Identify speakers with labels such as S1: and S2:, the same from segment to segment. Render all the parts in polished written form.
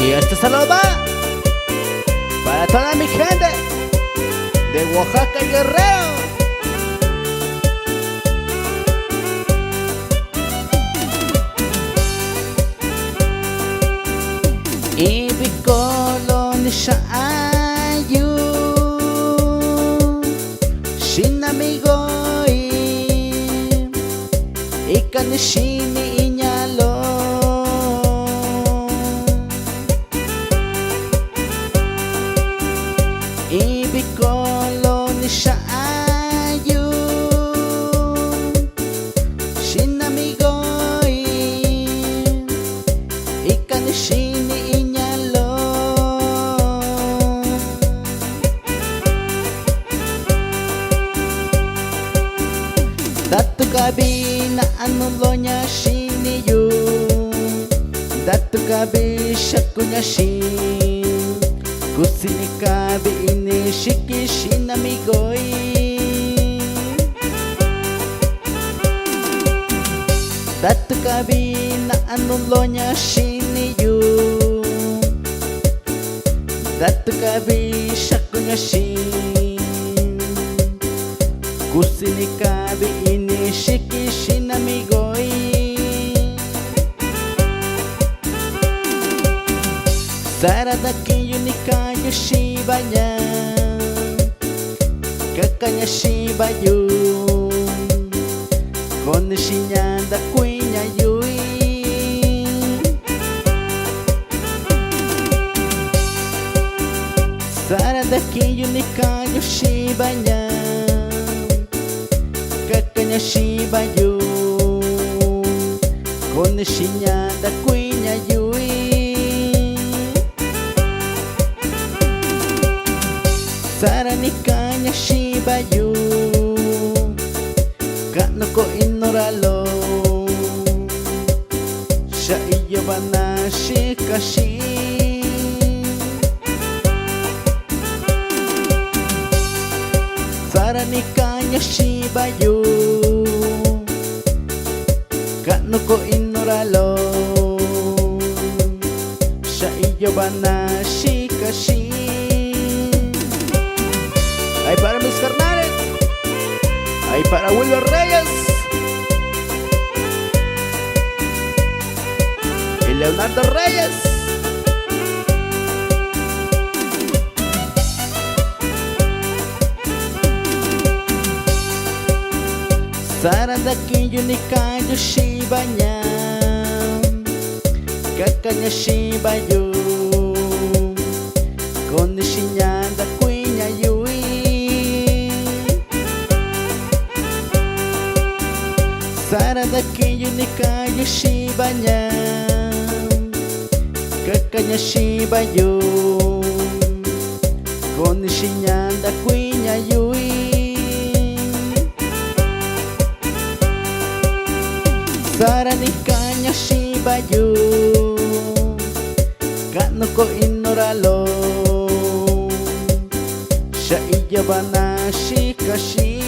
S1: Y este saludo va para toda mi gente de Oaxaca, Guerrero. Ibikolon shaayu shinamigoi ikan shini inyalo Ibikolon shaayu shinamigoi ikan shini Datu kabi na anulonya shiniyu Datu kabi shakunya shin Kusini kabi ini shiki shinamigoi Datu kabi na anulonya shiniyu Datu kabi shakunya shin Kusini kabi ini shiki shinamigoi Saradaki yunika yoshibanya Kakanya shibayu Konishinya da kuinya yui Saradaki yunika yoshibanya Kakanya shibayu Konishinya da kuinya yui Saranikanya shibayu Kano ko inoralo Sha iyo bana shikashi Saranikanya shibayu Kano ko inoralo Sha iyo bana shikashi Ay para mis carnales, ay para Wilber Reyes y Leonardo Reyes. Saradaki yunika yoshibanya Kakanya shibayu Konishinya da kuinya yui Saradaki yunika yoshibanya Kakanya shibayu Konishinya da kuinya yui Saranikanya shibayu Kano ko inoralo Sha iya bana shikashi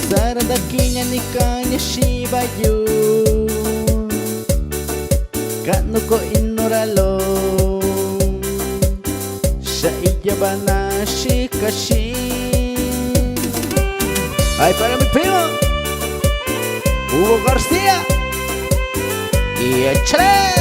S1: Saradakinya nikanya shibayu Kano ko inoralo Sha iya bana shikashi Ay para mi primo Hugo García y échale